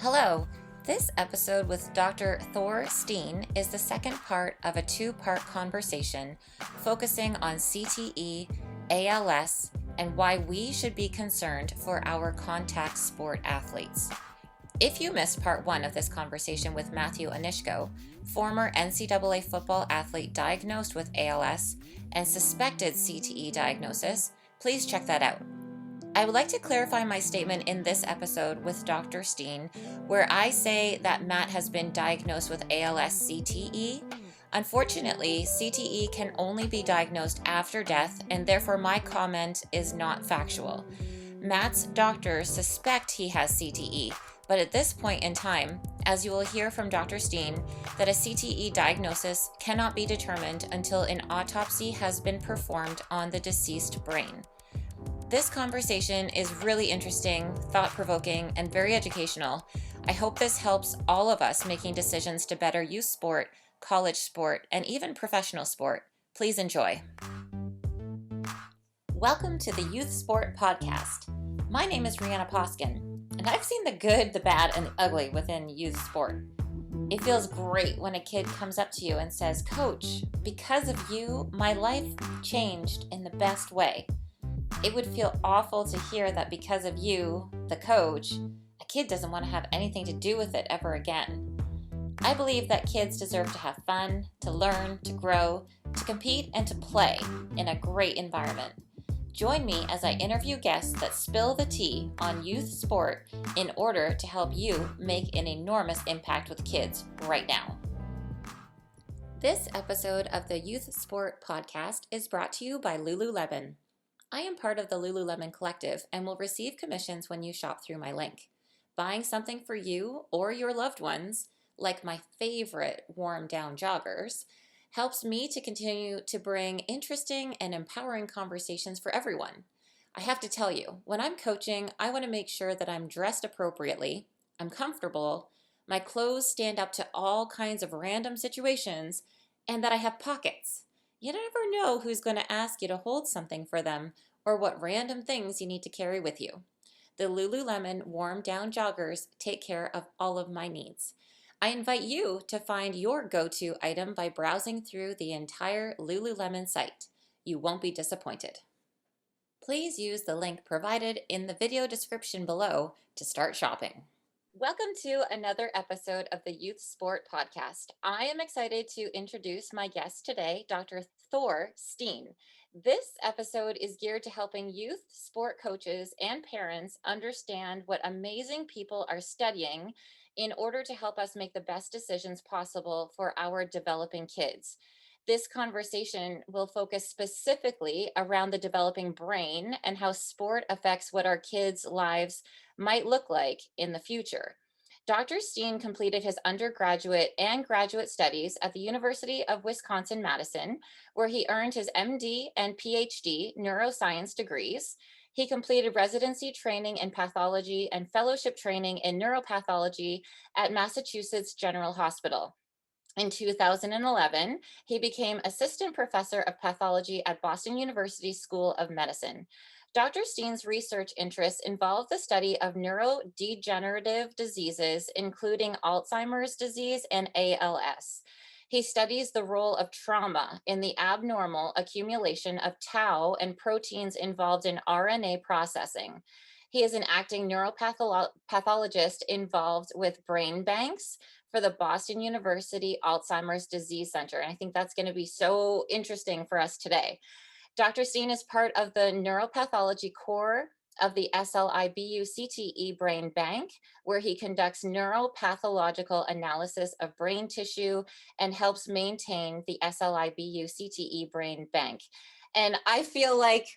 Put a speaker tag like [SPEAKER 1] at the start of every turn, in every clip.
[SPEAKER 1] Hello, this episode with Dr. Thor Stein is the second part of a two-part conversation focusing on CTE, ALS, and why we should be concerned for our contact sport athletes. If you missed part one of this conversation with Matthew Onyshko, former NCAA football athlete diagnosed with ALS and suspected CTE diagnosis, please check that out. I would like to clarify my statement in this episode with Dr. Stein, where I say that Matt has been diagnosed with ALS CTE. Unfortunately, CTE can only be diagnosed after death, and therefore my comment is not factual. Matt's doctors suspect he has CTE, but at this point in time, as you will hear from Dr. Stein, that a CTE diagnosis cannot be determined until an autopsy has been performed on the deceased brain. This conversation is really interesting, thought-provoking, and very educational. I hope this helps all of us making decisions to better youth sport, college sport, and even professional sport. Please enjoy. Welcome to the Youth Sport Podcast. My name is Rihanna Poskin, and I've seen the good, the bad, and the ugly within youth sport. It feels great when a kid comes up to you and says, "Coach, because of you, my life changed in the best way." It would feel awful to hear that because of you, the coach, a kid doesn't want to have anything to do with it ever again. I believe that kids deserve to have fun, to learn, to grow, to compete, and to play in a great environment. Join me as I interview guests that spill the tea on youth sport in order to help you make an enormous impact with kids right now. This episode of the Youth Sport Podcast is brought to you by Lululemon. I am part of the Lululemon Collective and will receive commissions when you shop through my link. Buying something for you or your loved ones, like my favorite warm down joggers, helps me to continue to bring interesting and empowering conversations for everyone. I have to tell you, when I'm coaching, I want to make sure that I'm dressed appropriately, I'm comfortable, my clothes stand up to all kinds of random situations, and that I have pockets. You never know who's going to ask you to hold something for them or what random things you need to carry with you. The Lululemon warm down joggers take care of all of my needs. I invite you to find your go-to item by browsing through the entire Lululemon site. You won't be disappointed. Please use the link provided in the video description below to start shopping. Welcome to another episode of the Youth Sport Podcast. I am excited to introduce my guest today, Dr. Thor Stein. This episode is geared to helping youth sport coaches and parents understand what amazing people are studying in order to help us make the best decisions possible for our developing kids. This conversation will focus specifically around the developing brain and how sport affects what our kids' lives might look like in the future. Dr. Stein completed his undergraduate and graduate studies at the University of Wisconsin-Madison, where he earned his MD and PhD neuroscience degrees. He completed residency training in pathology and fellowship training in neuropathology at Massachusetts General Hospital. In 2011, he became assistant professor of pathology at Boston University School of Medicine. Dr. Stein's research interests involve the study of neurodegenerative diseases, including Alzheimer's disease and ALS. He studies the role of trauma in the abnormal accumulation of tau and proteins involved in RNA processing. He is an acting neuropathologist involved with brain banks for the Boston University Alzheimer's Disease Center. And I think that's going to be so interesting for us today. Dr. Stein is part of the Neuropathology Core of the SLI-BU CTE Brain Bank, where he conducts neuropathological analysis of brain tissue and helps maintain the SLI-BU CTE Brain Bank. And I feel like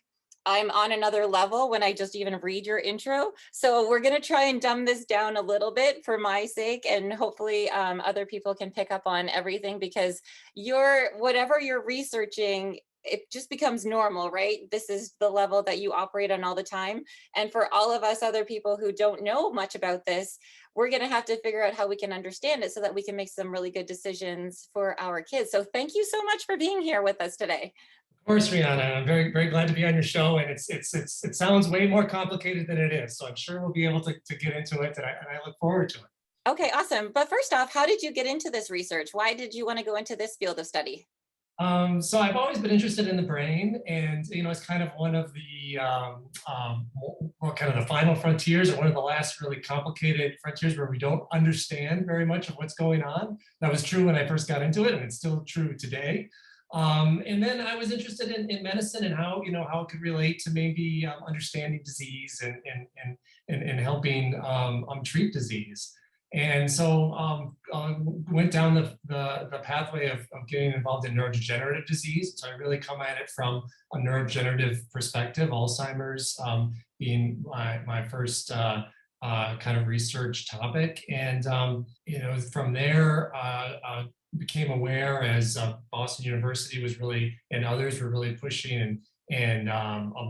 [SPEAKER 1] I'm on another level when I just even read your intro. So we're going to try and dumb this down a little bit for my sake, and hopefully other people can pick up on everything, because whatever you're researching, it just becomes normal, right? This is the level that you operate on all the time. And for all of us other people who don't know much about this, we're going to have to figure out how we can understand it so that we can make some really good decisions for our kids. So thank you so much for being here with us today.
[SPEAKER 2] Of course, Rihanna. I'm very, very glad to be on your show, and it sounds way more complicated than it is. So I'm sure we'll be able to get into it, and I look forward to it.
[SPEAKER 1] Okay, awesome. But first off, how did you get into this research? Why did you want to go into this field of study?
[SPEAKER 2] So I've always been interested in the brain, and it's kind of one of the kind of the final frontiers, or one of the last really complicated frontiers where we don't understand very much of what's going on. That was true when I first got into it, and it's still true today. And then I was interested in medicine and how it could relate to maybe understanding disease and helping treat disease. And so went down the pathway of getting involved in neurodegenerative disease. So I really come at it from a neurodegenerative perspective, Alzheimer's being my first kind of research topic. And, from there, became aware as Boston University was really, and others were really pushing and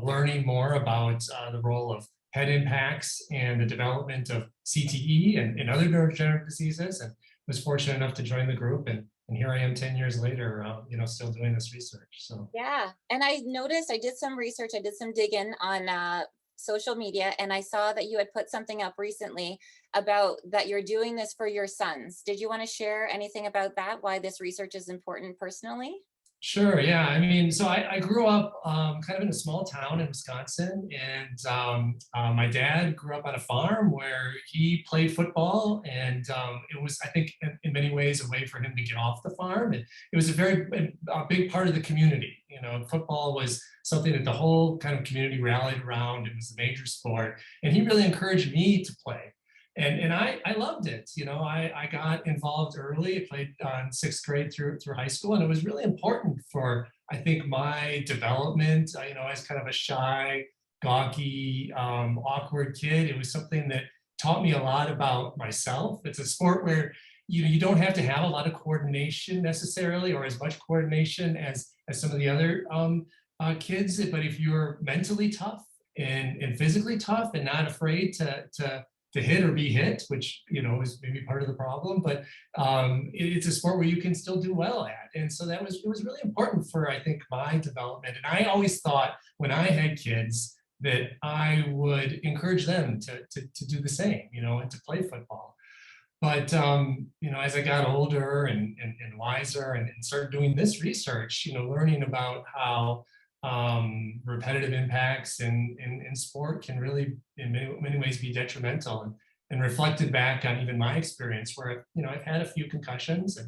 [SPEAKER 2] learning more about the role of head impacts and the development of CTE and other neurodegenerative diseases, and was fortunate enough to join the group. And here I am 10 years later, still doing this research. So
[SPEAKER 1] Yeah, and I noticed I did some research, I did some digging on social media, and I saw that you had put something up recently about that you're doing this for your sons. Did you want to share anything about that? Why this research is important personally?
[SPEAKER 2] sure. Yeah. I mean, so I grew up kind of in a small town in Wisconsin, and my dad grew up on a farm where he played football, and it was, I think, in many ways, a way for him to get off the farm. And it was a big part of the community. Football was something that the whole kind of community rallied around. It was a major sport, and he really encouraged me to play. And I loved it. I got involved early. I played in sixth grade through high school, and it was really important for, I think, my development. As kind of a shy, gawky, awkward kid, it was something that taught me a lot about myself. It's a sport where you don't have to have a lot of coordination necessarily, or as much coordination as some of the other kids. But if you're mentally tough and physically tough and not afraid to hit or be hit, which is maybe part of the problem, but it's a sport where you can still do well at. And so it was really important for, I think, my development. And I always thought when I had kids that I would encourage them to do the same, and to play football. But as I got older and wiser and started doing this research, learning about how repetitive impacts in sport can really, in many ways, be detrimental, and reflected back on even my experience, where I've had a few concussions,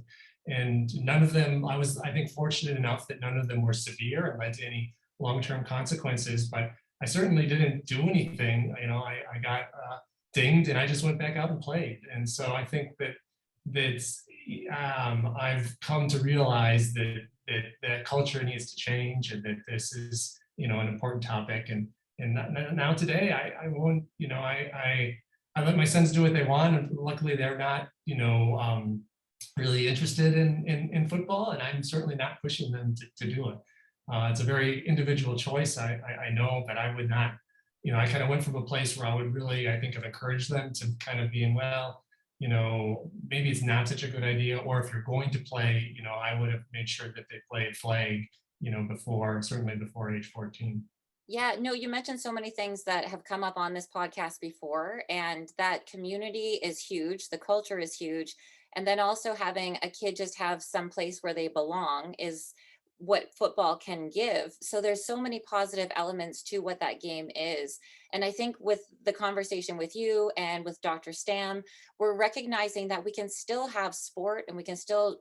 [SPEAKER 2] and none of them, I was, I think, fortunate enough that none of them were severe and led to any long-term consequences. But I certainly didn't do anything. I got dinged, and I just went back out and played. And so I think that I've come to realize that culture needs to change, and that this is an important topic. And now today I won't, I let my sons do what they want, and luckily they're not really interested in football, and I'm certainly not pushing them to do it. It's a very individual choice, I know, but I would not, I kind of went from a place where I would really, I think, have encouraged them to kind of being, well, maybe it's not such a good idea. Or if you're going to play, I would have made sure that they played flag, certainly before age 14.
[SPEAKER 1] Yeah, no, you mentioned so many things that have come up on this podcast before, and that community is huge, the culture is huge, and then also having a kid just have some place where they belong is what football can give. So there's so many positive elements to what that game is. And I think with the conversation with you and with Dr. Stam, we're recognizing that we can still have sport and we can still,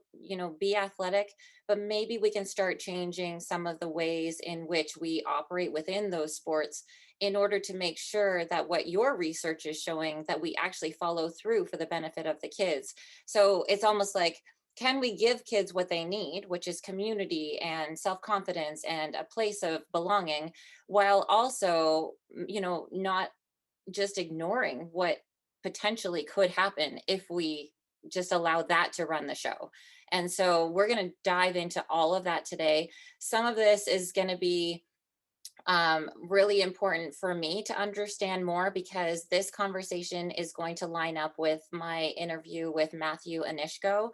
[SPEAKER 1] be athletic, but maybe we can start changing some of the ways in which we operate within those sports in order to make sure that what your research is showing that we actually follow through for the benefit of the kids. So it's almost like, can we give kids what they need, which is community and self-confidence and a place of belonging, while also, not just ignoring what potentially could happen if we just allow that to run the show. And so we're going to dive into all of that today. Some of this is going to be really important for me to understand more, because this conversation is going to line up with my interview with Matthew Onyshko.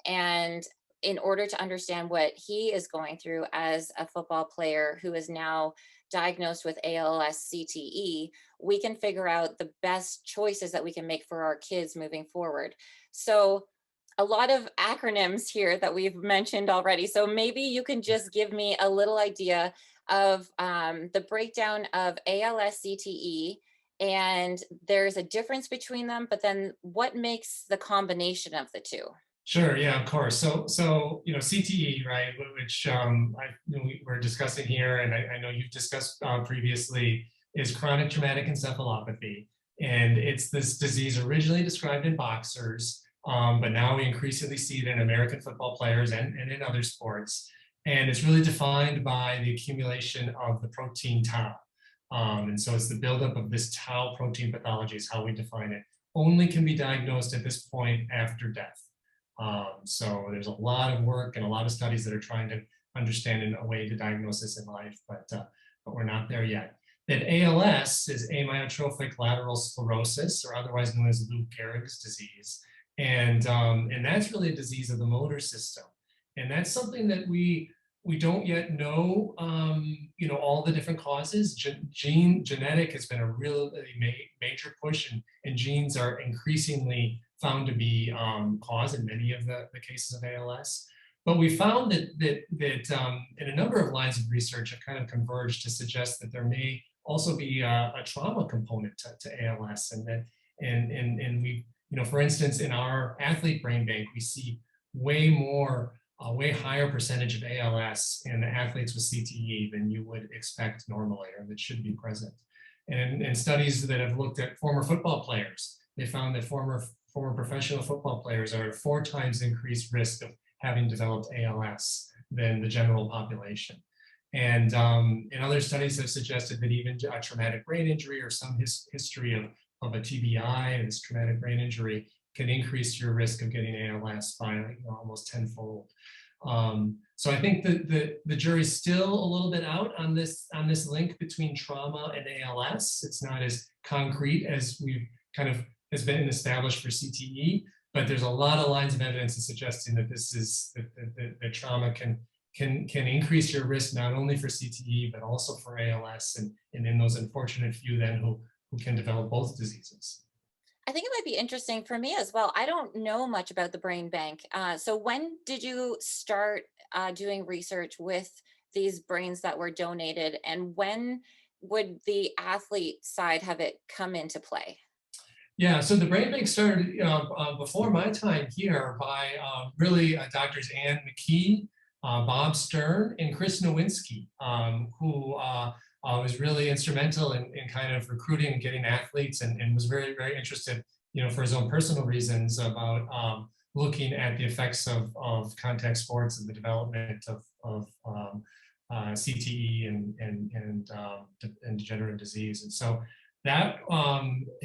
[SPEAKER 1] And in order to understand what he is going through as a football player who is now diagnosed with ALS CTE, we can figure out the best choices that we can make for our kids moving forward. So a lot of acronyms here that we've mentioned already. So maybe you can just give me a little idea of the breakdown of ALS CTE, and there's a difference between them, but then what makes the combination of the two?
[SPEAKER 2] Sure, yeah, of course. So CTE, right, which we're discussing here, and I know you've discussed previously, is chronic traumatic encephalopathy, and it's this disease originally described in boxers, but now we increasingly see it in American football players and in other sports, and it's really defined by the accumulation of the protein tau, and so it's the buildup of this tau protein pathology is how we define it. Only can be diagnosed at this point after death. So there's a lot of work and a lot of studies that are trying to understand a way to diagnose this in life, but we're not there yet. That ALS is amyotrophic lateral sclerosis, or otherwise known as Lou Gehrig's disease, and that's really a disease of the motor system, and that's something that we don't yet know, all the different causes. Genetic has been a really major push, and genes are increasingly found to be cause in many of the cases of ALS. But we found that in a number of lines of research have kind of converged to suggest that there may also be a trauma component to ALS, and we, for instance, in our athlete brain bank, we see a way higher percentage of ALS in athletes with CTE than you would expect normally, or that should be present. And studies that have looked at former football players, they found that former professional football players are at 4 times increased risk of having developed ALS than the general population. And other studies have suggested that even a traumatic brain injury or some history of a TBI, and this traumatic brain injury, can increase your risk of getting ALS by almost tenfold. So I think that the jury's still a little bit out on this link between trauma and ALS. It's not as concrete as we've kind of has been established for CTE, but there's a lot of lines of evidence suggesting that that trauma can increase your risk not only for CTE but also for ALS, and in those unfortunate few then who can develop both diseases.
[SPEAKER 1] I think it might be interesting for me as well. I don't know much about the brain bank. So when did you start doing research with these brains that were donated, and when would the athlete side have it come into play?
[SPEAKER 2] Yeah, so the brain bank started before my time here by really doctors Ann McKee, Bob Stern, and Chris Nowinski, who was really instrumental in kind of recruiting and getting athletes, and was very, very interested, for his own personal reasons about looking at the effects of contact sports and the development of CTE and degenerative disease. And so that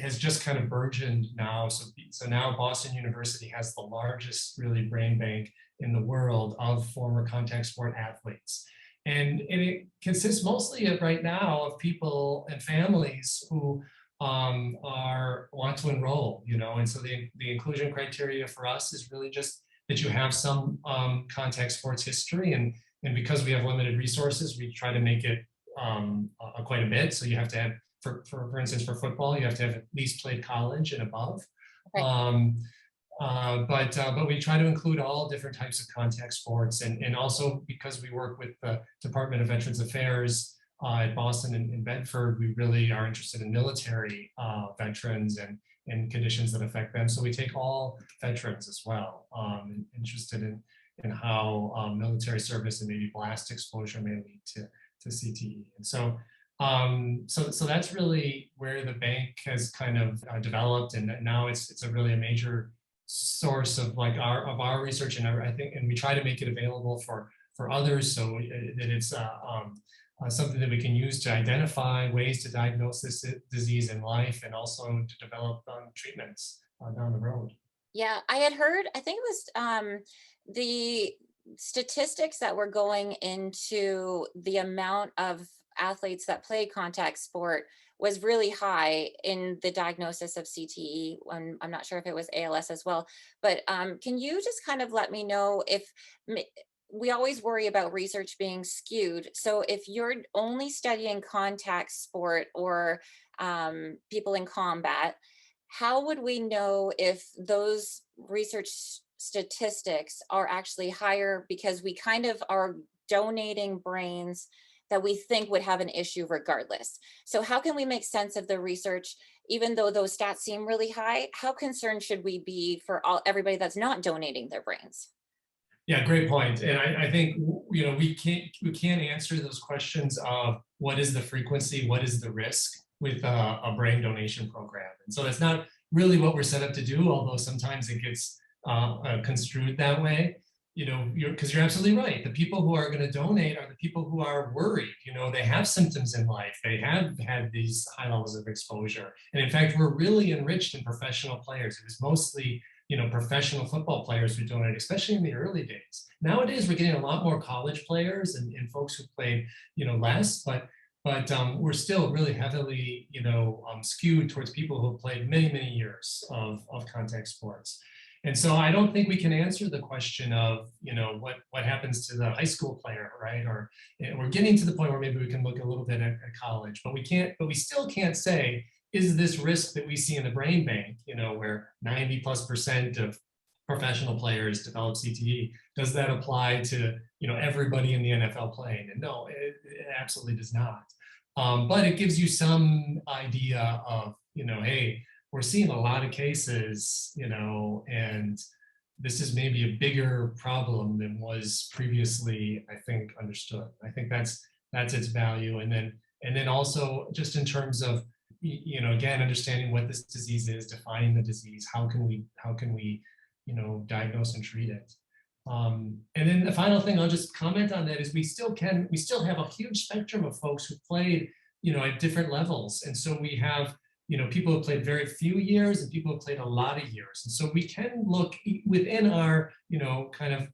[SPEAKER 2] has just kind of burgeoned now. So now Boston University has the largest really brain bank in the world of former contact sport athletes. And it consists mostly of right now of people and families who want to enroll, and so the inclusion criteria for us is really just that you have some contact sports history, and because we have limited resources, we try to make it quite a bit. So you have to have, for instance, for football, you have to have at least played college and above. Okay. But we try to include all different types of contact sports, and also because we work with the Department of Veterans Affairs at Boston and Bedford, we really are interested in military veterans and conditions that affect them. So we take all veterans as well, interested in how military service and maybe blast exposure may lead to CTE. And so that's really where the bank has kind of developed, and now it's a major source of our research, and I think, and we try to make it available for others, so that it's something that we can use to identify ways to diagnose this disease in life, and also to develop treatments down the road.
[SPEAKER 1] Yeah, I had heard, I think it was the statistics that were going into the amount of athletes that play contact sport was really high in the diagnosis of CTE. I'm not sure if it was ALS as well, but can you just kind of let me know if we always worry about research being skewed. So if you're only studying contact sport or people in combat, how would we know if those research statistics are actually higher because we kind of are donating brains that we think would have an issue regardless? So how can we make sense of the research even though those stats seem really high? How concerned should we be for everybody that's not donating their brains?
[SPEAKER 2] Yeah, great point. And I think we can't answer those questions of what is the frequency, what is the risk with a brain donation program. And so that's not really what we're set up to do, although sometimes it gets construed that way. Because you're absolutely right. The people who are going to donate are the people who are worried. They have symptoms in life. They have had these high levels of exposure. And in fact, we're really enriched in professional players. It was mostly professional football players who donated, especially in the early days. Nowadays, we're getting a lot more college players and folks who played, less, but we're still really heavily, skewed towards people who have played many, many years of contact sports. And so I don't think we can answer the question of, what happens to the high school player, right? Or we're getting to the point where maybe we can look a little bit at college, but we still can't say, is this risk that we see in the brain bank, where 90+% of professional players develop CTE, does that apply to, everybody in the NFL playing? And no, it absolutely does not. But it gives you some idea of, hey, we're seeing a lot of cases, and this is maybe a bigger problem than was previously, I think, understood. I think that's its value. And then also just in terms of, again, understanding what this disease is, defining the disease, how can we, diagnose and treat it. And then the final thing I'll just comment on that is we still have a huge spectrum of folks who played, at different levels. And so we have, people who played very few years and people who played a lot of years. And so we can look within our, kind of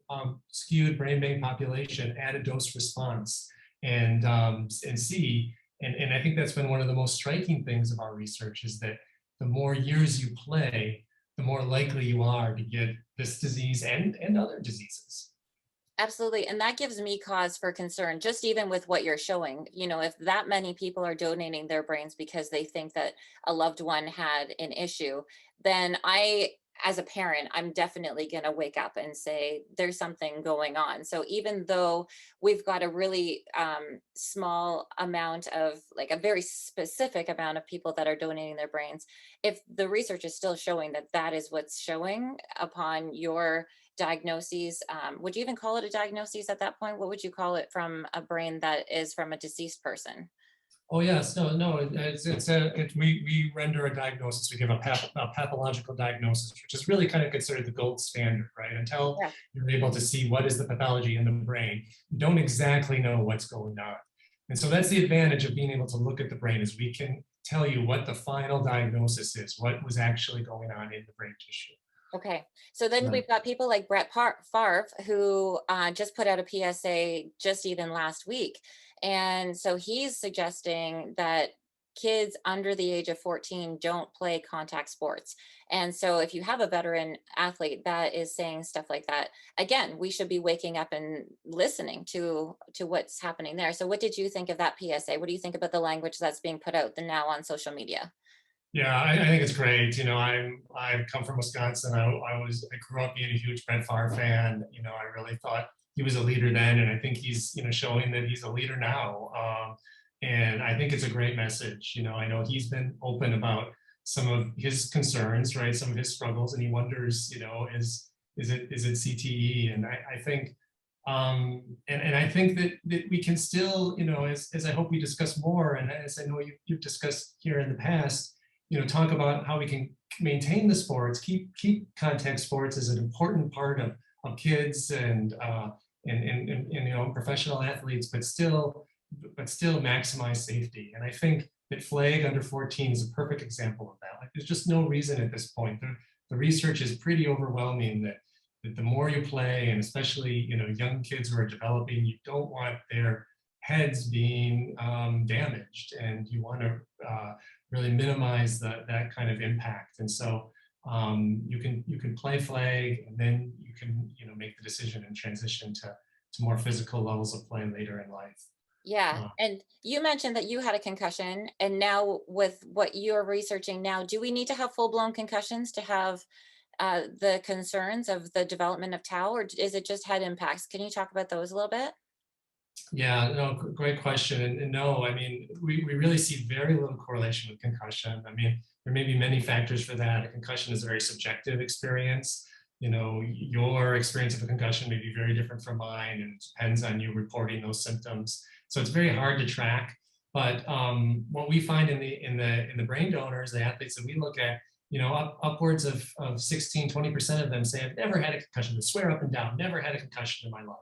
[SPEAKER 2] skewed brain bank population at a dose response and see. And I think that's been one of the most striking things of our research is that the more years you play, the more likely you are to get this disease and other diseases.
[SPEAKER 1] Absolutely. And that gives me cause for concern, just even with what you're showing. If that many people are donating their brains because they think that a loved one had an issue, then as a parent, I'm definitely going to wake up and say, there's something going on. So even though we've got a really small amount of, like a very specific amount of people that are donating their brains, if the research is still showing that that is what's showing upon your diagnoses, would you even call it a diagnosis at that point? What would you call it from a brain that is from a deceased person?
[SPEAKER 2] Oh yes, no. We render a diagnosis. We give a pathological diagnosis, which is really kind of considered the gold standard, right? Until
[SPEAKER 1] Yeah.
[SPEAKER 2] you're able to see what is the pathology in the brain, you don't exactly know what's going on. And so that's the advantage of being able to look at the brain, is we can tell you what the final diagnosis is, what was actually going on in the brain tissue.
[SPEAKER 1] Okay. So then
[SPEAKER 2] Right.
[SPEAKER 1] we've got people like Brett Favre, who just put out a PSA just even last week. And so he's suggesting that kids under the age of 14 don't play contact sports. And so if you have a veteran athlete that is saying stuff like that, again, we should be waking up and listening to what's happening there. So what did you think of that PSA? What do you think about the language that's being put out now on social media?
[SPEAKER 2] Yeah, I think it's great. I come from Wisconsin. I grew up being a huge Brett Favre fan. I really thought he was a leader then, and I think he's showing that he's a leader now. And I think it's a great message. I know he's been open about some of his concerns, right? Some of his struggles, and he wonders, is it CTE? And I think and I think that we can still, as I hope we discuss more, and as I know you've discussed here in the past, talk about how we can maintain the sports, keep contact sports as an important part of kids and professional athletes, but still maximize safety. And I think that flag under 14 is a perfect example of that. Like, there's just no reason at this point. The research is pretty overwhelming that the more you play, and especially young kids who are developing, you don't want their heads being damaged, and you want to really minimize that kind of impact. And so you can play flag, and then you can make the decision and transition to more physical levels of play later in life.
[SPEAKER 1] Yeah.
[SPEAKER 2] Uh,
[SPEAKER 1] And you mentioned that you had a concussion, and now with what you're researching now, do we need to have full-blown concussions to have the concerns of the development of tau, or is it just head impacts? Can you talk about those a little bit?
[SPEAKER 2] Yeah, no, great question. And no, I mean, we really see very little correlation with concussion. I mean, there may be many factors for that. A concussion is a very subjective experience. You know, your experience of a concussion may be very different from mine, and it depends on you reporting those symptoms. So it's very hard to track. But what we find in the brain donors, the athletes that we look at, you know, upwards of 16, 20% of them say, I've never had a concussion. They swear up and down, never had a concussion in my life.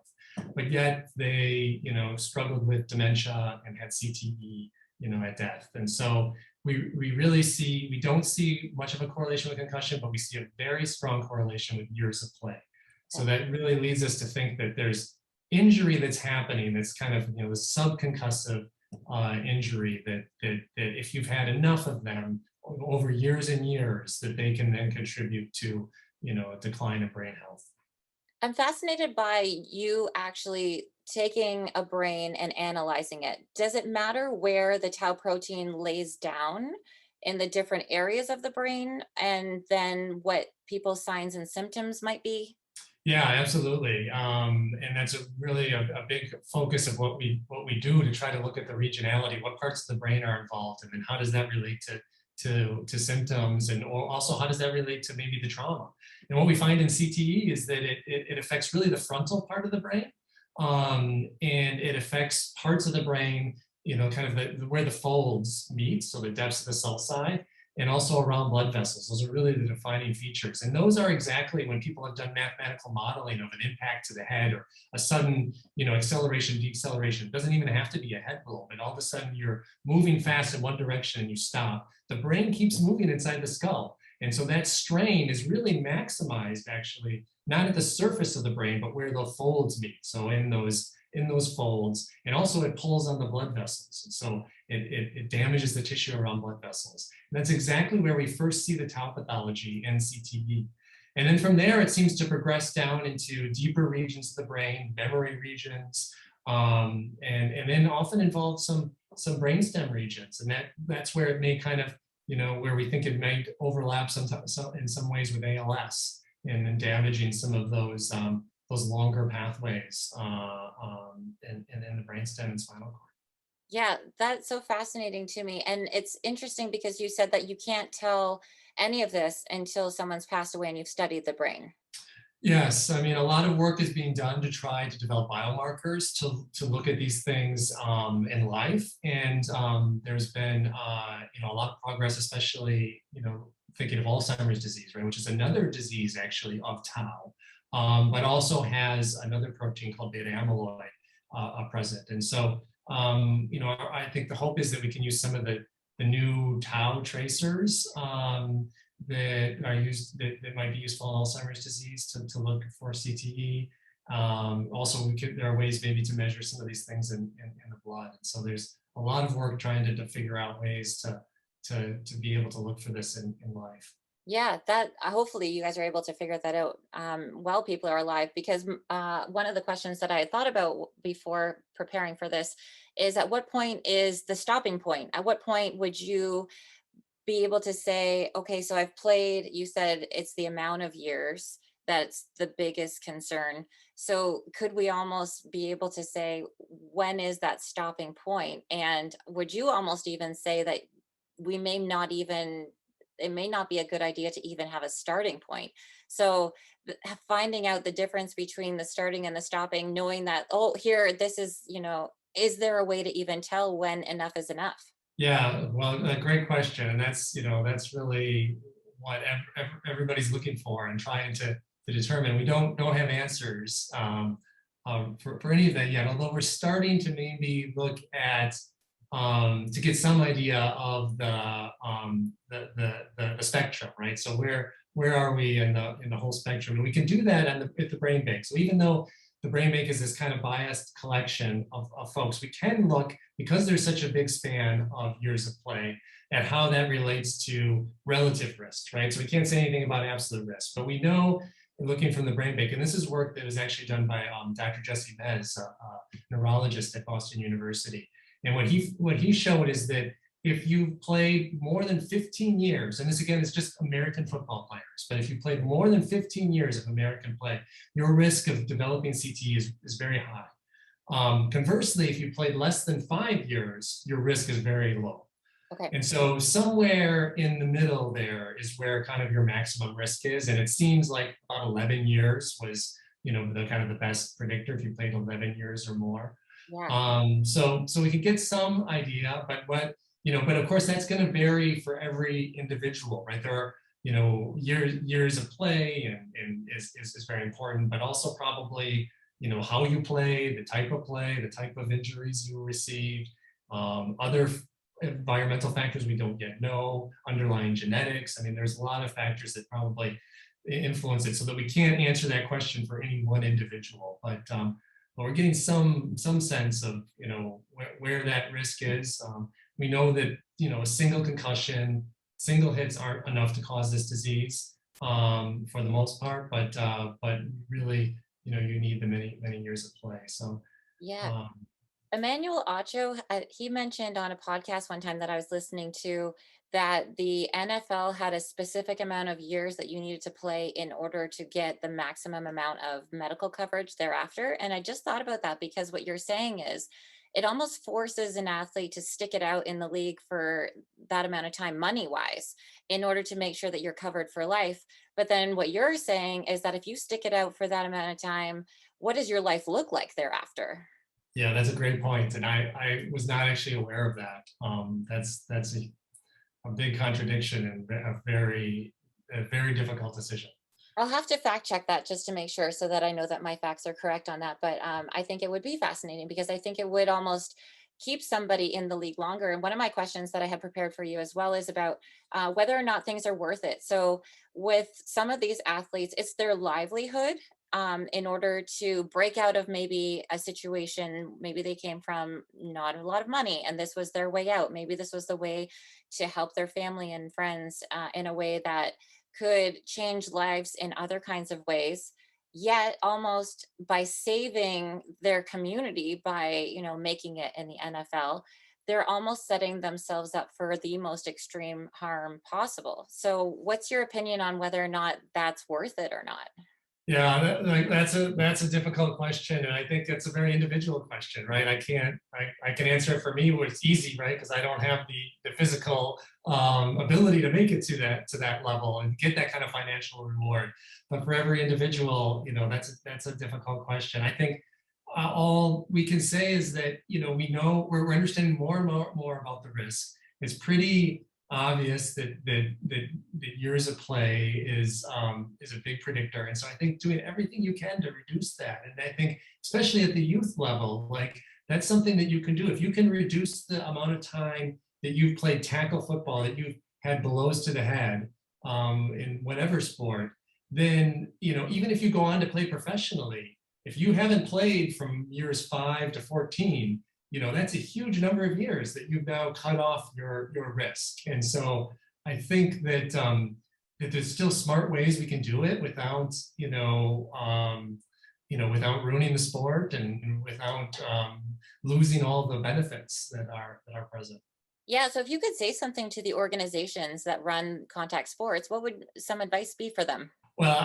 [SPEAKER 2] But yet they, you know, struggled with dementia and had CTE, you know, at death. And so we really see, we don't see much of a correlation with concussion, but we see a very strong correlation with years of play. So that really leads us to think that there's injury that's happening that's kind of, you know, the subconcussive injury that if you've had enough of them over years and years, that they can then contribute to, you know, a decline in brain health.
[SPEAKER 1] I'm fascinated by you actually taking a brain and analyzing it. Does it matter where the tau protein lays down in the different areas of the brain, and then what people's signs and symptoms might be?
[SPEAKER 2] Yeah, absolutely. And that's really a big focus of what we do to try to look at the regionality. What parts of the brain are involved, and then how does that relate to symptoms, and also how does that relate to maybe the trauma? And what we find in CTE is that it affects really the frontal part of the brain, and it affects parts of the brain, you know, kind of where the folds meet, so the depths of the cell side, and also around blood vessels. Those are really the defining features. And those are exactly when people have done mathematical modeling of an impact to the head or a sudden, you know, acceleration, deceleration. It doesn't even have to be a head blow, but all of a sudden you're moving fast in one direction and you stop. The brain keeps moving inside the skull. And so that strain is really maximized actually, not at the surface of the brain, but where the folds meet. So in those folds, and also it pulls on the blood vessels. And so it damages the tissue around blood vessels. And that's exactly where we first see the tau pathology in CTE. And then from there, it seems to progress down into deeper regions of the brain, memory regions, and then often involve some brainstem regions. And that's where it may kind of, you know, where we think it might overlap in some ways with ALS, and then damaging some of those longer pathways in the brainstem and spinal cord.
[SPEAKER 1] Yeah, that's so fascinating to me. And it's interesting because you said that you can't tell any of this until someone's passed away and you've studied the brain.
[SPEAKER 2] Yes, I mean, a lot of work is being done to try to develop biomarkers to look at these things in life. And there's been, you know, a lot of progress, especially, you know, thinking of Alzheimer's disease, right, which is another disease actually of tau, but also has another protein called beta amyloid present. And so, you know, I think the hope is that we can use some of the new tau tracers that are used that might be useful in Alzheimer's disease to look for CTE. Also, there are ways maybe to measure some of these things in the blood. And so there's a lot of work trying to figure out ways to be able to look for this in life.
[SPEAKER 1] Yeah, that hopefully you guys are able to figure that out while people are alive. Because one of the questions that I had thought about before preparing for this is, at what point is the stopping point? At what point would you be able to say, okay, so I've played, you said it's the amount of years that's the biggest concern. So could we almost be able to say, when is that stopping point? And would you almost even say that we may not even, it may not be a good idea to even have a starting point? So finding out the difference between the starting and the stopping, knowing that, oh, here, this is, you know, is there a way to even tell when enough is enough?
[SPEAKER 2] Yeah, well, a great question, and that's, you know, that's really what everybody's looking for and trying to determine. We don't have answers for any of that yet, although we're starting to maybe look at to get some idea of the spectrum, right? So where are we in the whole spectrum? And we can do that at the brain bank. So even though the brain bank is this kind of biased collection of folks, we can look, because there's such a big span of years of play, at how that relates to relative risk, right? So we can't say anything about absolute risk, but we know looking from the brain bank, and this is work that was actually done by Dr. Jesse Mez, a neurologist at Boston University. And what he showed is that if you played more than 15 years, and this again is just American football players, but if you played more than 15 years of American play, your risk of developing CTE is very high. Conversely, if you played less than 5 years, your risk is very low.
[SPEAKER 1] Okay.
[SPEAKER 2] And so somewhere in the middle there is where kind of your maximum risk is. And it seems like about 11 years was, the kind of the best predictor if you played 11 years or more.
[SPEAKER 1] Yeah.
[SPEAKER 2] So we could get some idea, but of course that's going to vary for every individual, right? There are, years of play and is very important, but also probably, how you play, the type of injuries you received, other environmental factors we don't yet know, underlying genetics. I mean, there's a lot of factors that probably influence it, so that we can't answer that question for any one individual. But we're getting some sense of where that risk is. We know that a single concussion, single hits aren't enough to cause this disease for the most part, but really you need the many years of play. So
[SPEAKER 1] Yeah. Emmanuel Acho, he mentioned on a podcast one time that I was listening to that the NFL had a specific amount of years that you needed to play in order to get the maximum amount of medical coverage thereafter. And I just thought about that because what you're saying is it almost forces an athlete to stick it out in the league for that amount of time, money wise, in order to make sure that you're covered for life. But then what you're saying is that if you stick it out for that amount of time, what does your life look like thereafter?
[SPEAKER 2] yeah, that's a great point, and I was not actually aware of that. That's a big contradiction and a very difficult decision.
[SPEAKER 1] I'll have to fact check that just to make sure so that I know that my facts are correct on that. But I think it would be fascinating because I think it would almost keep somebody in the league longer. And one of my questions that I had prepared for you as well is about whether or not things are worth it. So with some of these athletes, it's their livelihood in order to break out of maybe a situation. Maybe they came from not a lot of money and this was their way out. Maybe this was the way to help their family and friends in a way that could change lives in other kinds of ways, yet almost by saving their community by making it in the NFL, they're almost setting themselves up for the most extreme harm possible. So what's your opinion on whether or not that's worth it or not?
[SPEAKER 2] Yeah, that's a difficult question, and I think it's a very individual question, right? I can answer it for me where it's easy, right? Because I don't have the physical ability to make it to that level and get that kind of financial reward. But for every individual, that's a difficult question. I think all we can say is that we know we're understanding more and more about the risk. It's pretty obvious that years of play is a big predictor, and so I think doing everything you can to reduce that, and I think especially at the youth level, like that's something that you can do. If you can reduce the amount of time that you've played tackle football, that you've had blows to the head in whatever sport, then even if you go on to play professionally, if you haven't played from years 5 to 14, that's a huge number of years that you've now cut off your risk. And so I think that that there's still smart ways we can do it without without ruining the sport and without losing all the benefits that are present.
[SPEAKER 1] Yeah, so if you could say something to the organizations that run contact sports, what would some advice be for them?
[SPEAKER 2] Well,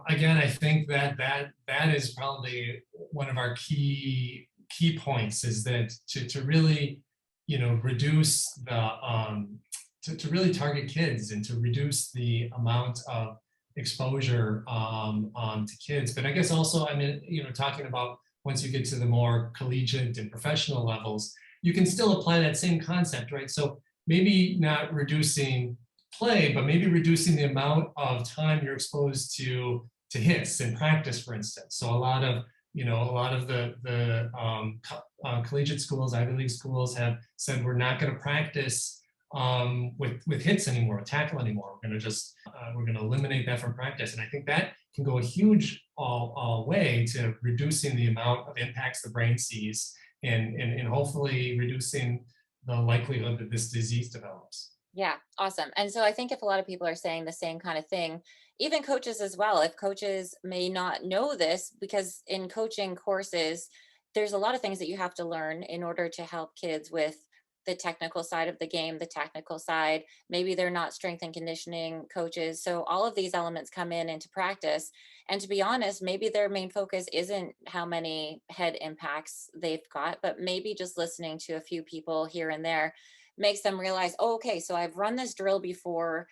[SPEAKER 2] again, I think that is probably one of our key points, is that to really reduce to really target kids and to reduce the amount of exposure to kids. But I guess also, I mean, talking about once you get to the more collegiate and professional levels, you can still apply that same concept, right? So maybe not reducing play, but maybe reducing the amount of time you're exposed to hits in practice, for instance. So a lot of the collegiate schools, Ivy League schools, have said we're not going to practice with hits anymore, with tackle anymore. We're going to eliminate that from practice, and I think that can go a huge way to reducing the amount of impacts the brain sees, and hopefully reducing the likelihood that this disease develops.
[SPEAKER 1] Yeah, awesome. And so I think if a lot of people are saying the same kind of thing, even coaches as well, if coaches may not know this, because in coaching courses, there's a lot of things that you have to learn in order to help kids with the technical side of the game, the technical side. Maybe they're not strength and conditioning coaches. So all of these elements come in into practice. And to be honest, maybe their main focus isn't how many head impacts they've got, but maybe just listening to a few people here and there makes them realize, oh, okay, so I've run this drill before.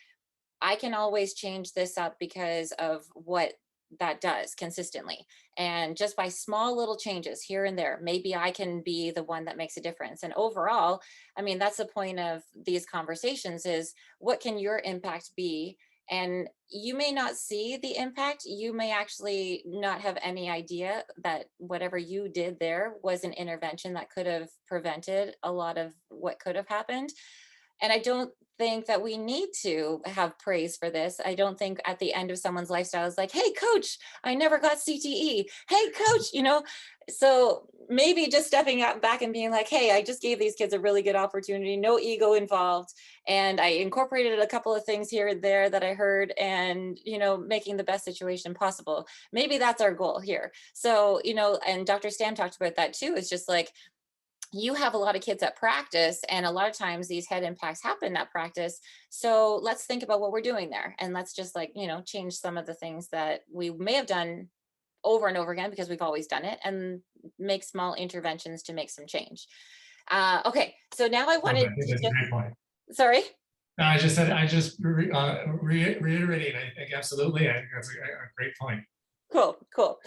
[SPEAKER 1] I can always change this up because of what that does consistently. And just by small little changes here and there, maybe I can be the one that makes a difference. And overall, I mean, that's the point of these conversations is what can your impact be? And you may not see the impact. You may actually not have any idea that whatever you did there was an intervention that could have prevented a lot of what could have happened. And I don't think that we need to have praise for this. I don't think at the end of someone's lifestyle is like, hey, coach, I never got CTE. Hey, coach, So maybe just stepping out back and being like, hey, I just gave these kids a really good opportunity, no ego involved. And I incorporated a couple of things here and there that I heard and, making the best situation possible. Maybe that's our goal here. So, and Dr. Stam talked about that too. It's just like, you have a lot of kids at practice and a lot of times these head impacts happen at practice, so let's think about what we're doing there and let's just change some of the things that we may have done over and over again because we've always done it and make small interventions to make some change. Okay, so now I
[SPEAKER 2] No,
[SPEAKER 1] wanted
[SPEAKER 2] I think
[SPEAKER 1] to
[SPEAKER 2] that's a
[SPEAKER 1] just,
[SPEAKER 2] great point.
[SPEAKER 1] sorry.
[SPEAKER 2] No, I just reiterating, I think absolutely, I think that's a great point.
[SPEAKER 1] Cool, cool.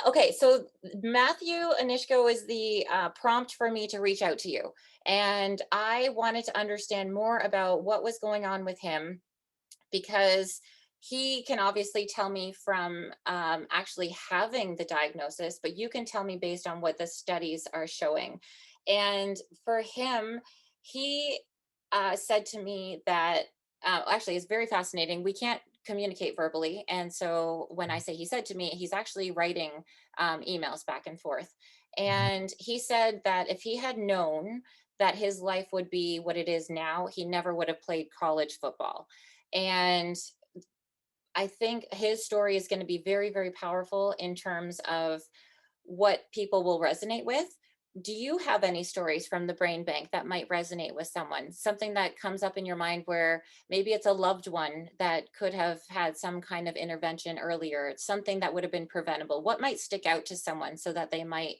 [SPEAKER 1] Okay, so Matthew Onyshko is the prompt for me to reach out to you. And I wanted to understand more about what was going on with him because he can obviously tell me from actually having the diagnosis, but you can tell me based on what the studies are showing. And for him, he said to me that actually it's very fascinating. We can't communicate verbally. And so when I say he said to me, he's actually writing emails back and forth.
[SPEAKER 2] Mhm.
[SPEAKER 1] And he said that if he had known that his life would be what it is now, he never would have played college football. And I think his story is going to be very, very powerful in terms of what people will resonate with. Do you have any stories from the brain bank that might resonate with someone? Something that comes up in your mind where maybe it's a loved one that could have had some kind of intervention earlier, something that would have been preventable? What might stick out to someone so that they might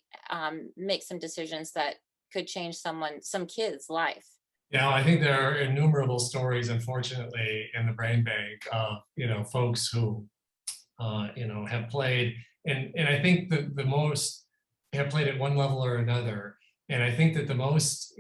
[SPEAKER 1] make some decisions that could change some kid's life?
[SPEAKER 2] Yeah, I think there are innumerable stories, unfortunately, in the brain bank of folks who have played, and I think the most have played at one level or another. And I think that the most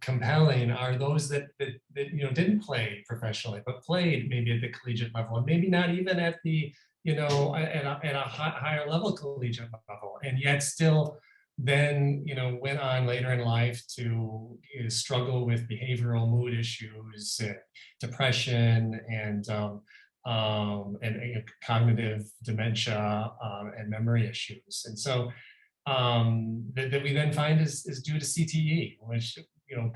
[SPEAKER 2] compelling are those that didn't play professionally, but played maybe at the collegiate level, and maybe not even at the at a higher level collegiate level, and yet still then went on later in life to struggle with behavioral mood issues, and depression, and cognitive dementia, and memory issues. And so that we then find is due to CTE, which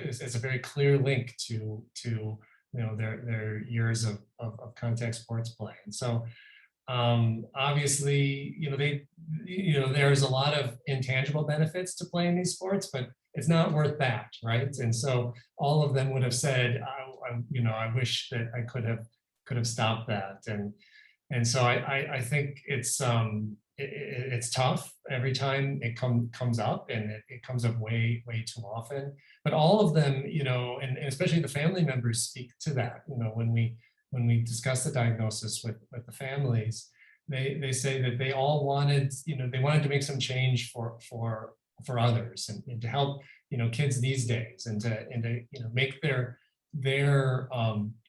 [SPEAKER 2] is a very clear link to their years of contact sports play. And so obviously, there's a lot of intangible benefits to playing these sports, but it's not worth that, right? And so all of them would have said, I wish that I could have stopped that. And so I think it's tough every time it comes up, and it comes up way too often. But all of them, and especially the family members speak to that. When we discuss the diagnosis with the families, they say that they all wanted, they wanted to make some change for others, and to help kids these days, and to make their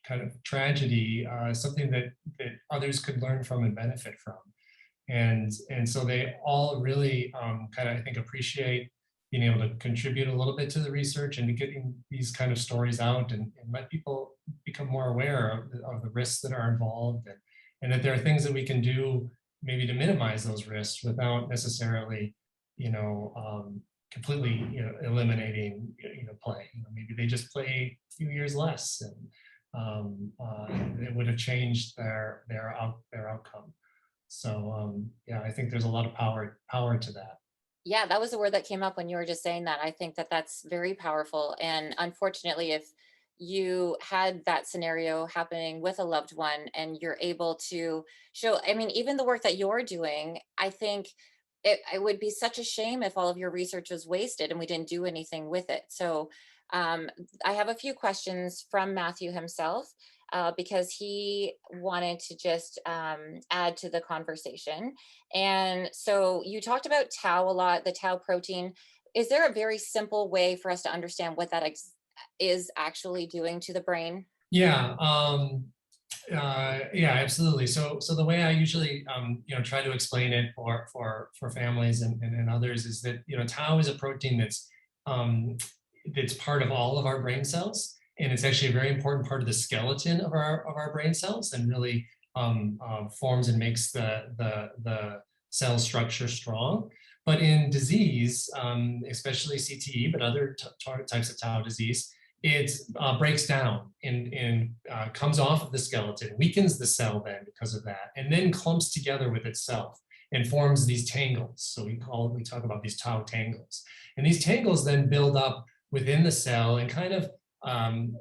[SPEAKER 2] kind of tragedy something that others could learn from and benefit from. And so they all really kind of, I think, appreciate being able to contribute a little bit to the research and to getting these kind of stories out, and let people become more aware of the risks that are involved, and that there are things that we can do maybe to minimize those risks without necessarily completely eliminating play. Maybe they just play a few years less, it would have changed their outcome. So yeah, I think there's a lot of power to that.
[SPEAKER 1] Yeah, that was the word that came up when you were just saying that. I think that that's very powerful. And unfortunately, if you had that scenario happening with a loved one and you're able to show, I mean, even the work that you're doing, I think it would be such a shame if all of your research was wasted and we didn't do anything with it. So um, I have a few questions from Matthew himself. Because he wanted to just add to the conversation. And so you talked about tau a lot, the tau protein. Is there a very simple way for us to understand what that is actually doing to the brain?
[SPEAKER 2] Yeah, yeah, absolutely. So the way I usually try to explain it for families and others is that tau is a protein that's part of all of our brain cells, and it's actually a very important part of the skeleton of our brain cells, and really forms and makes the cell structure strong. But in disease, especially CTE, but other types of tau disease, it breaks down and comes off of the skeleton, weakens the cell then because of that, and then clumps together with itself and forms these tangles. So we talk about these tau tangles. And these tangles then build up within the cell and kind of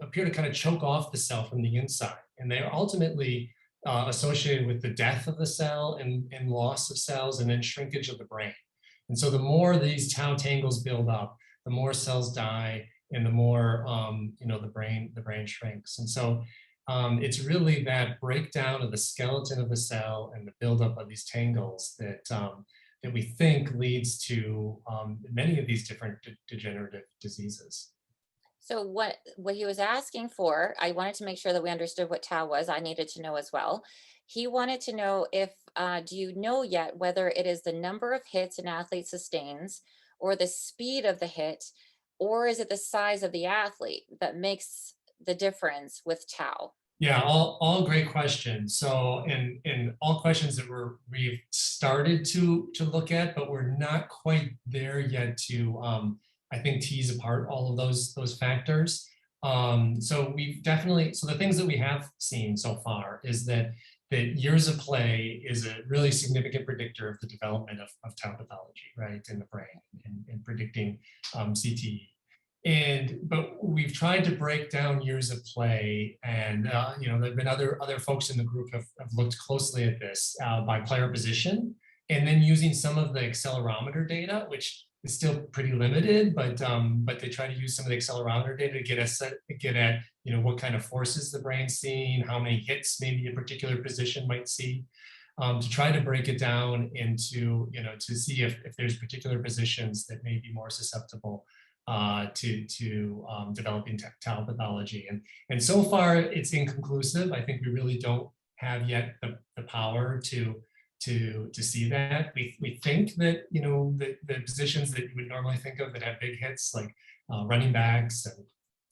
[SPEAKER 2] appear to kind of choke off the cell from the inside. And they're ultimately associated with the death of the cell and loss of cells and then shrinkage of the brain. And so the more these tau tangles build up, the more cells die, and the more the brain shrinks. And so it's really that breakdown of the skeleton of the cell and the buildup of these tangles that we think leads to many of these different degenerative diseases.
[SPEAKER 1] So what he was asking for, I wanted to make sure that we understood what tau was. I needed to know as well. He wanted to know if do you know yet whether it is the number of hits an athlete sustains, or the speed of the hit, or is it the size of the athlete that makes the difference with tau?
[SPEAKER 2] Yeah, all great questions. So, and all questions that we've started to look at, but we're not quite there yet to I think tease apart all of those factors. So the things that we have seen so far is that years of play is a really significant predictor of the development of tau pathology, right, in the brain, and predicting CTE. But we've tried to break down years of play, and there've been other folks in the group have looked closely at this by player position, and then using some of the accelerometer data, which is still pretty limited, but they try to use some of the accelerometer data to get at what kind of forces the brain's seeing, how many hits maybe a particular position might see, to try to break it down into to see if there's particular positions that may be more susceptible to developing tau pathology. And so far it's inconclusive. I think we really don't have yet the power to see that. We think that the positions that you would normally think of that have big hits, like running backs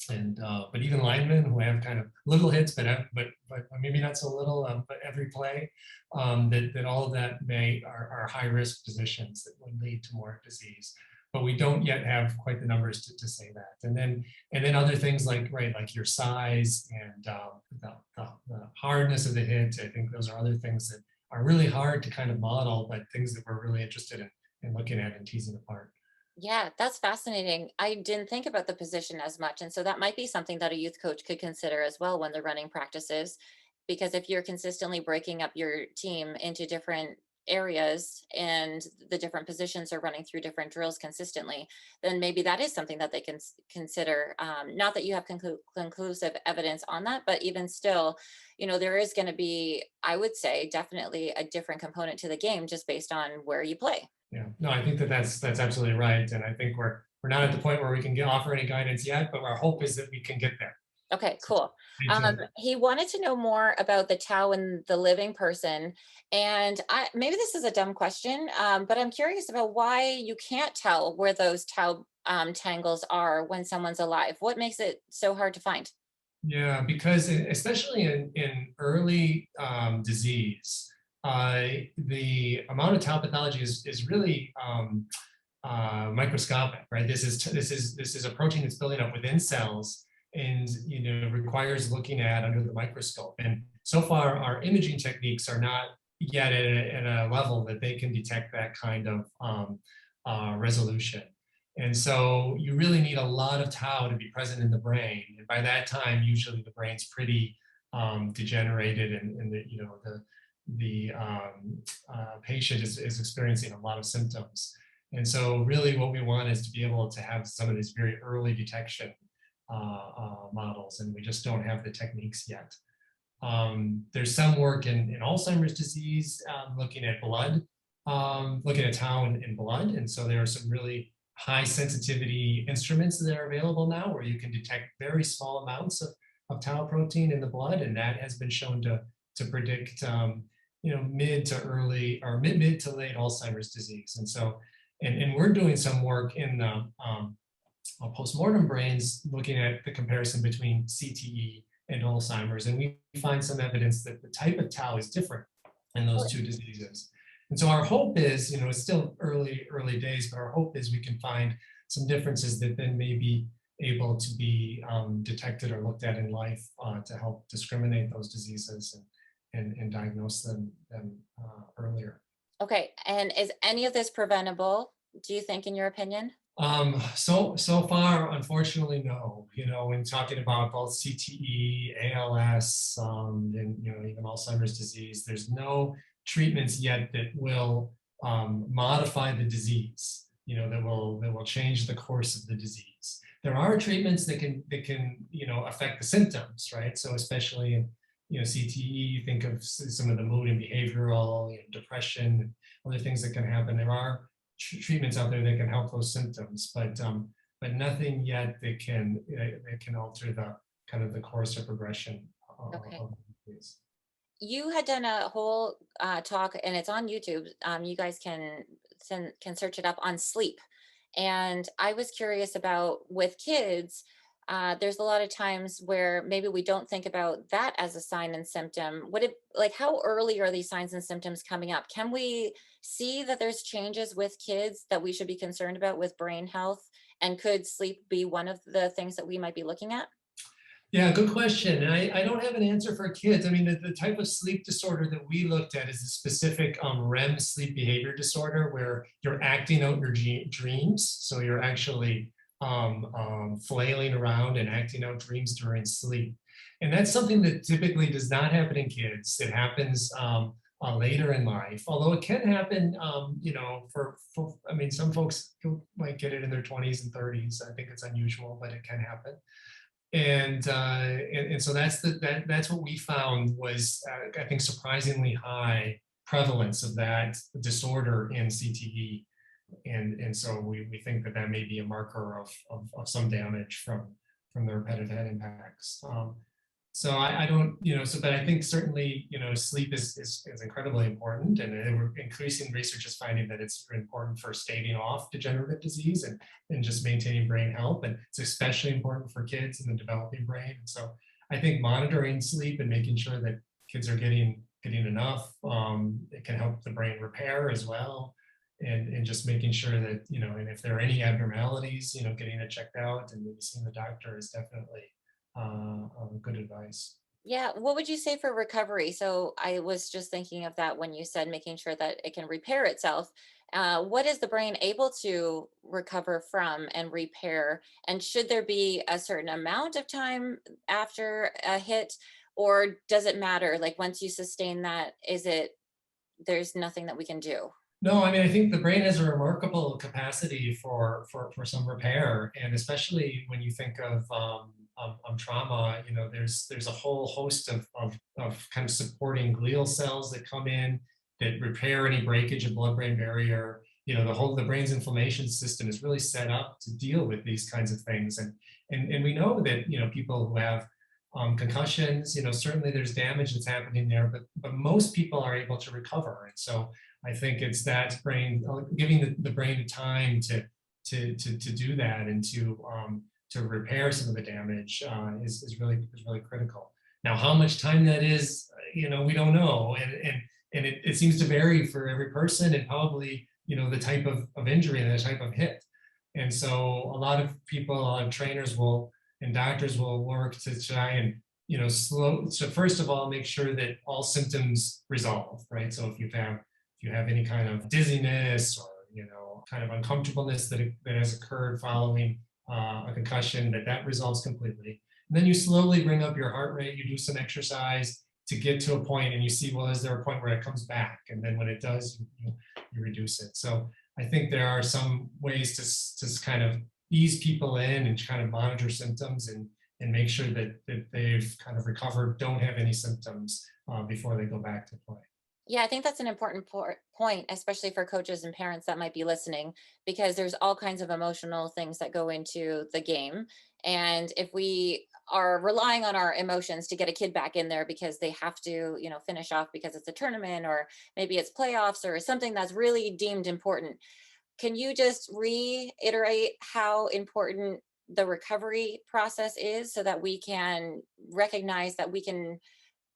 [SPEAKER 2] and but even linemen who have kind of little hits, but maybe not so little, but every play, that all of that are high risk positions that would lead to more disease. But we don't yet have quite the numbers to say that. And then other things like your size and the hardness of the hit. I think those are other things that are really hard to kind of model, but things that we're really interested in looking at and teasing apart.
[SPEAKER 1] Yeah, that's fascinating. I didn't think about the position as much. And so that might be something that a youth coach could consider as well when they're running practices. Because if you're consistently breaking up your team into different areas and the different positions are running through different drills consistently, then maybe that is something that they can consider. Not that you have conclusive evidence on that, but even still, there is going to be, I would say, definitely a different component to the game just based on where you play.
[SPEAKER 2] Yeah, no, I think that's absolutely right, and I think we're not at the point where we can offer any guidance yet, but our hope is that we can get there.
[SPEAKER 1] Okay,
[SPEAKER 2] So
[SPEAKER 1] cool.
[SPEAKER 2] stay tuned.
[SPEAKER 1] He wanted to know more about the tau in the living person. And maybe this is a dumb question, but I'm curious about why you can't tell where those tau tangles are when someone's alive. What makes it so hard to find?
[SPEAKER 2] Yeah, because especially in early disease, the amount of tau pathology is really microscopic, right? This is a protein that's building up within cells, and requires looking at under the microscope. And so far, our imaging techniques are not yet at a level that they can detect that kind of resolution. And so you really need a lot of tau to be present in the brain. And by that time, usually the brain's pretty degenerated, and the patient is experiencing a lot of symptoms. And so really what we want is to be able to have some of these very early detection models, and we just don't have the techniques yet. There's some work in Alzheimer's disease looking at blood, looking at tau in blood. And so there are some really high sensitivity instruments that are available now where you can detect very small amounts of tau protein in the blood. And that has been shown to predict mid to early or mid to late Alzheimer's disease. And so, and we're doing some work in the postmortem brains looking at the comparison between CTE and Alzheimer's. And we find some evidence that the type of tau is different in those two diseases. And so our hope is, it's still early days, but our hope is we can find some differences that then may be able to be detected or looked at in life to help discriminate those diseases and diagnose them earlier.
[SPEAKER 1] Okay, and is any of this preventable, do you think, in your opinion?
[SPEAKER 2] So far, unfortunately, no. When talking about both CTE, ALS, and even Alzheimer's disease, there's no treatments yet that will modify the disease. That will change the course of the disease. There are treatments that can affect the symptoms, right? So especially in CTE, think of some of the mood and behavioral, depression, other things that can happen. There are treatments out there that can help those symptoms, but nothing yet that can alter the kind of the course or progression of the disease.
[SPEAKER 1] You had done a whole talk, and it's on YouTube. You guys can search it up, on sleep. And I was curious about, with kids, there's a lot of times where maybe we don't think about that as a sign and symptom. How early are these signs and symptoms coming up? Can we see that there's changes with kids that we should be concerned about with brain health? And could sleep be one of the things that we might be looking at?
[SPEAKER 2] Yeah, good question. And I don't have an answer for kids. I mean, the type of sleep disorder that we looked at is a specific REM sleep behavior disorder where you're acting out your dreams. So you're actually flailing around and acting out dreams during sleep. And that's something that typically does not happen in kids. It happens later in life, although it can happen, some folks might get it in their 20s and 30s. I think it's unusual, but it can happen. And so that's what we found was, I think, surprisingly high prevalence of that disorder in CTE. And so we think that may be a marker of some damage from the repetitive head impacts. So I don't, but I think certainly, sleep is incredibly important, and we're increasing research is finding that it's important for staving off degenerative disease and just maintaining brain health. And it's especially important for kids in the developing brain. And so I think monitoring sleep and making sure that kids are getting enough, it can help the brain repair as well. And just making sure that, and if there are any abnormalities, getting it checked out and maybe seeing the doctor is definitely good advice.
[SPEAKER 1] Yeah, what would you say for recovery? So I was just thinking of that when you said making sure that it can repair itself. What is the brain able to recover from and repair? And should there be a certain amount of time after a hit, or does it matter? Like, once you sustain that, there's nothing that we can do?
[SPEAKER 2] No, I mean, I think the brain has a remarkable capacity for some repair, and especially when you think of trauma, there's a whole host of kind of supporting glial cells that come in that repair any breakage of blood-brain barrier. The brain's inflammation system is really set up to deal with these kinds of things, and we know that people who have concussions, certainly there's damage that's happening there, but most people are able to recover, and so I think it's that brain, giving the brain time to do that and to repair some of the damage is really critical. Now, how much time that is, we don't know, and it seems to vary for every person, and probably the type of injury and the type of hit. And so a lot of trainers will and doctors will work to try and, so first of all, make sure that all symptoms resolve, right? So if you have any kind of dizziness or, kind of uncomfortableness that has occurred following a concussion, that resolves completely. And then you slowly bring up your heart rate, you do some exercise to get to a point, and you see, well, is there a point where it comes back? And then when it does, you reduce it. So I think there are some ways to kind of ease people in and kind of monitor symptoms and make sure that they've kind of recovered, don't have any symptoms before they go back to play.
[SPEAKER 1] Yeah, I think that's an important point, especially for coaches and parents that might be listening, because there's all kinds of emotional things that go into the game. And if we are relying on our emotions to get a kid back in there because they have to, finish off because it's a tournament or maybe it's playoffs or something that's really deemed important, can you just reiterate how important the recovery process is so that we can recognize that we can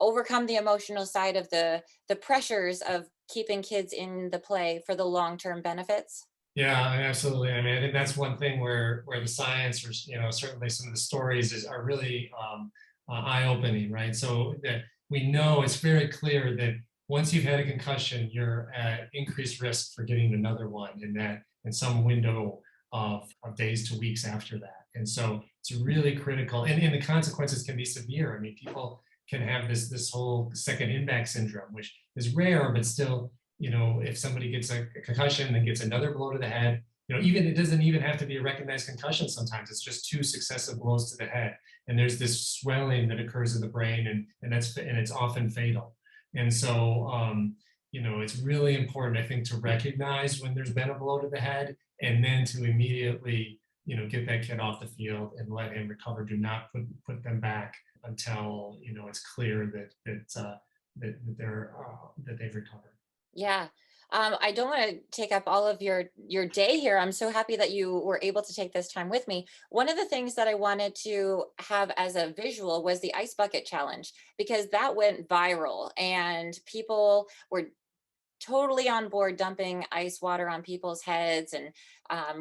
[SPEAKER 1] overcome the emotional side of the pressures of keeping kids in the play for the long-term benefits?
[SPEAKER 2] Yeah, absolutely. I mean, I think that's one thing where the science, or certainly some of the stories are really eye-opening, right? So that we know it's very clear that once you've had a concussion, you're at increased risk for getting another one in some window of days to weeks after that. And so it's really critical, and the consequences can be severe. I mean, people can have this whole second impact syndrome, which is rare, but still, if somebody gets a concussion and gets another blow to the head, even it doesn't even have to be a recognized concussion. Sometimes it's just two successive blows to the head, and there's this swelling that occurs in the brain, and it's often fatal. And so, it's really important, I think, to recognize when there's been a blow to the head, and then to immediately, get that kid off the field and let him recover. Do not put them back until it's clear that they've recovered.
[SPEAKER 1] Yeah. I don't want to take up all of your day here. I'm so happy that you were able to take this time with me. One of the things that I wanted to have as a visual was the ice bucket challenge, because that went viral and people were totally on board dumping ice water on people's heads and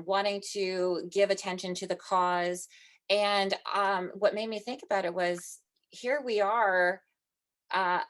[SPEAKER 1] wanting to give attention to the cause. And what made me think about it was, here we are,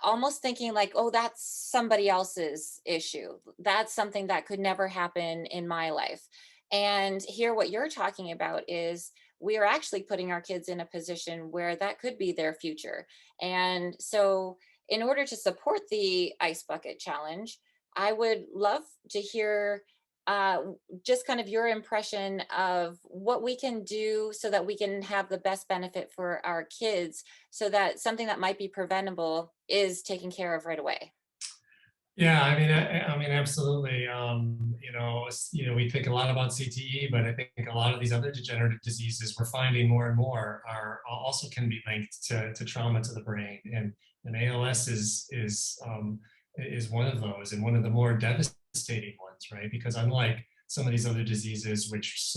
[SPEAKER 1] almost thinking like, oh, that's somebody else's issue. That's something that could never happen in my life. And here, what you're talking about is we are actually putting our kids in a position where that could be their future. And so, in order to support the ice bucket challenge, I would love to hear uh, just kind of your impression of what we can do so that we can have the best benefit for our kids, so that something that might be preventable is taken care of right away.
[SPEAKER 2] Yeah, I mean, I mean, absolutely. We think a lot about CTE, but I think a lot of these other degenerative diseases we're finding more and more are also can be linked to trauma to the brain, and ALS is one of those, and one of the more devastating ones, right? Because unlike some of these other diseases, which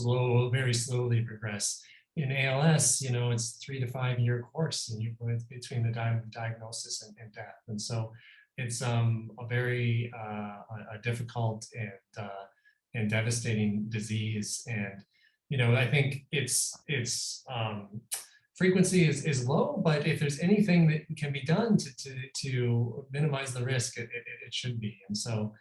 [SPEAKER 2] very slowly progress, in ALS, it's 3 to 5 year course, and between the diagnosis and death, and so it's a very a difficult and devastating disease. And I think its frequency is low, but if there's anything that can be done to minimize the risk, it should be. And so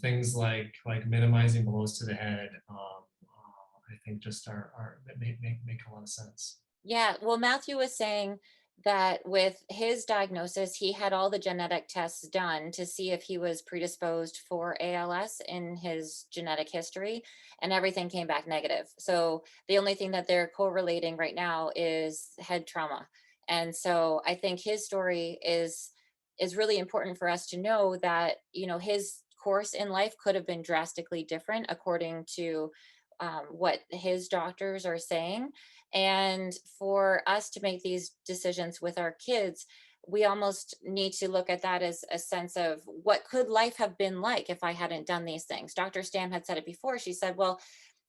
[SPEAKER 2] things like minimizing blows to the head, I think just are that make a lot of sense.
[SPEAKER 1] Yeah, well, Matthew was saying that with his diagnosis, he had all the genetic tests done to see if he was predisposed for ALS in his genetic history, and everything came back negative. So the only thing that they're correlating right now is head trauma. And so I think his story is really important for us to know that, his course in life could have been drastically different according to what his doctors are saying. And for us to make these decisions with our kids, we almost need to look at that as a sense of, what could life have been like if I hadn't done these things? Dr. Stam had said it before. She said, well,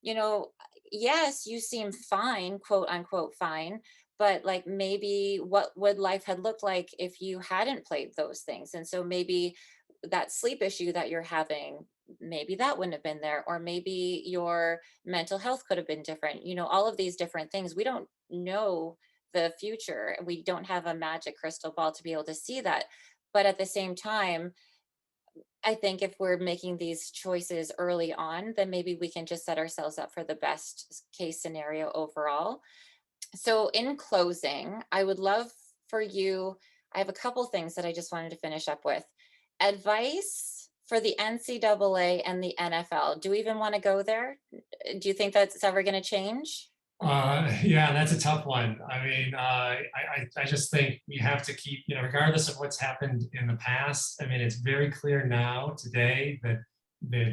[SPEAKER 1] you know, yes, you seem fine, quote unquote, fine, but like, maybe what would life had looked like if you hadn't played those things? And so maybe that sleep issue that you're having, maybe that wouldn't have been there, or maybe your mental health could have been different. All of these different things, we don't know the future. We don't have a magic crystal ball to be able to see that. But at the same time, I think if we're making these choices early on, then maybe we can just set ourselves up for the best case scenario overall. So, in closing, I would love for you, I have a couple things that I just wanted to finish up with. Advice for the NCAA and the NFL. Do we even want to go there? Do you think that's ever going to change?
[SPEAKER 2] Yeah, that's a tough one. I mean, I just think we have to keep, regardless of what's happened in the past. I mean, it's very clear now today that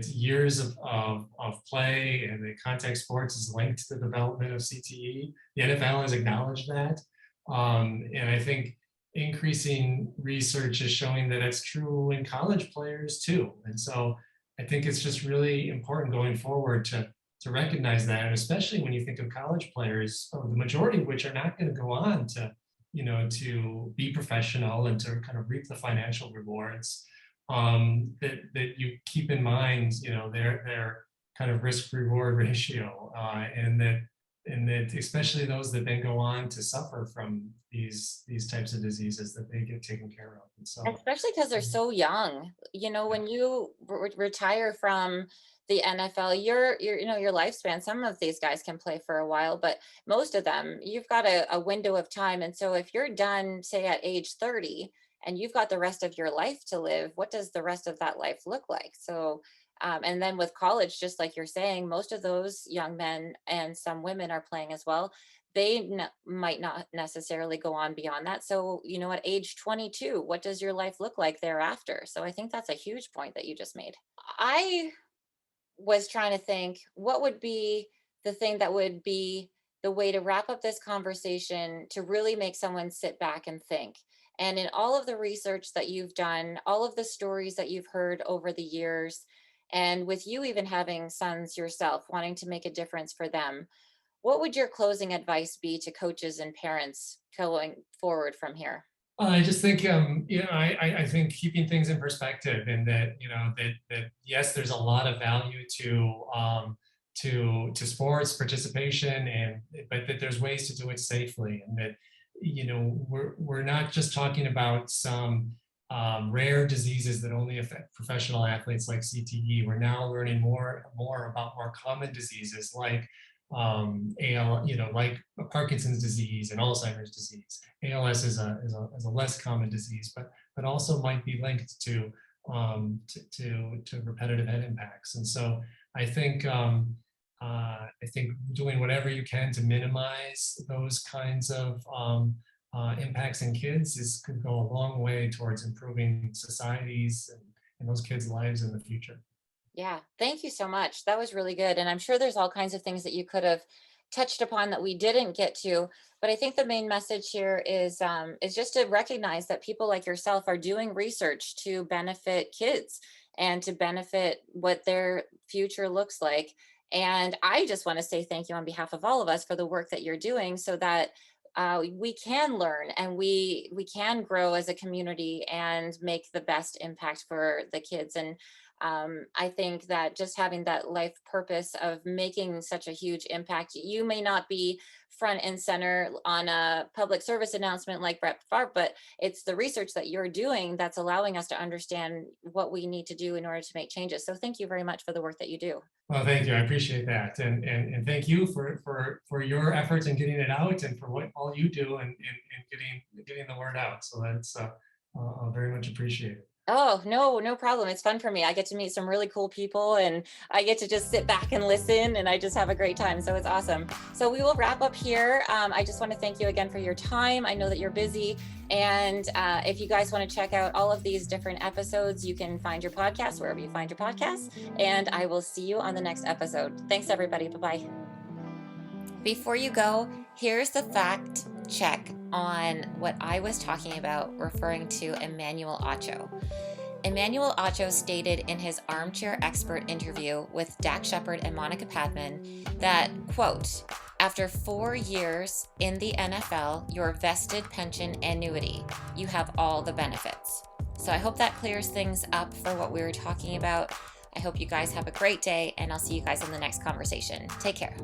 [SPEAKER 2] years of play and the contact sports is linked to the development of CTE. The NFL has acknowledged that. And I think increasing research is showing that it's true in college players too. And so I think it's just really important going forward to recognize that, and especially when you think of college players, the majority of which are not going to go on to, to be professional and to kind of reap the financial rewards. That you keep in mind, their kind of risk-reward ratio, and that especially those that then go on to suffer from these types of diseases, that they get taken care of. And so,
[SPEAKER 1] Especially because they're so young.
[SPEAKER 2] yeah.
[SPEAKER 1] When you retire from the NFL, your lifespan, some of these guys can play for a while, but most of them, you've got a window of time. And so if you're done, say at age 30, and you've got the rest of your life to live, what does the rest of that life look like? So, and then with college, just like you're saying, most of those young men and some women are playing as well. Might not necessarily go on beyond that. So, at age 22, what does your life look like thereafter? So I think that's a huge point that you just made. I was trying to think what would be the thing that would be the way to wrap up this conversation to really make someone sit back and think. And in all of the research that you've done, all of the stories that you've heard over the years, and with you even having sons yourself, wanting to make a difference for them, what would your closing advice be to coaches and parents going forward from here?
[SPEAKER 2] I just think, I think keeping things in perspective, and that, that yes, there's a lot of value to sports participation, but that there's ways to do it safely, and that, we're not just talking about some rare diseases that only affect professional athletes like CTE. We're now learning more about more common diseases like like Parkinson's disease and Alzheimer's disease. ALS is a less common disease, but also might be linked to repetitive head impacts. And so I think doing whatever you can to minimize those kinds of impacts in kids could go a long way towards improving societies and those kids' lives in the future.
[SPEAKER 1] Yeah, thank you so much. That was really good. And I'm sure there's all kinds of things that you could have touched upon that we didn't get to. But I think the main message here is just to recognize that people like yourself are doing research to benefit kids and to benefit what their future looks like. And I just want to say thank you on behalf of all of us for the work that you're doing, so that we can learn and we can grow as a community and make the best impact for the kids. And I think that just having that life purpose of making such a huge impact, you may not be front and center on a public service announcement like Brett Favre, but it's the research that you're doing that's allowing us to understand what we need to do in order to make changes. So thank you very much for the work that you do.
[SPEAKER 2] Well, thank you. I appreciate that, and thank you for your efforts in getting it out, and for what all you do and getting the word out. So that's very much appreciated.
[SPEAKER 1] Oh, no, no problem. It's fun for me. I get to meet some really cool people and I get to just sit back and listen, and I just have a great time. So it's awesome. So we will wrap up here. I just want to thank you again for your time. I know that you're busy. And if you guys want to check out all of these different episodes, you can find your podcast wherever you find your podcasts. And I will see you on the next episode. Thanks, everybody. Bye-bye. Before you go, here's the fact check on what I was talking about referring to Emmanuel Acho. Emmanuel Acho stated in his Armchair Expert interview with Dak Shepard and Monica Padman that, quote, after 4 years in the NFL, your vested pension annuity, you have all the benefits. So I hope that clears things up for what we were talking about. I hope you guys have a great day, and I'll see you guys in the next conversation. Take care.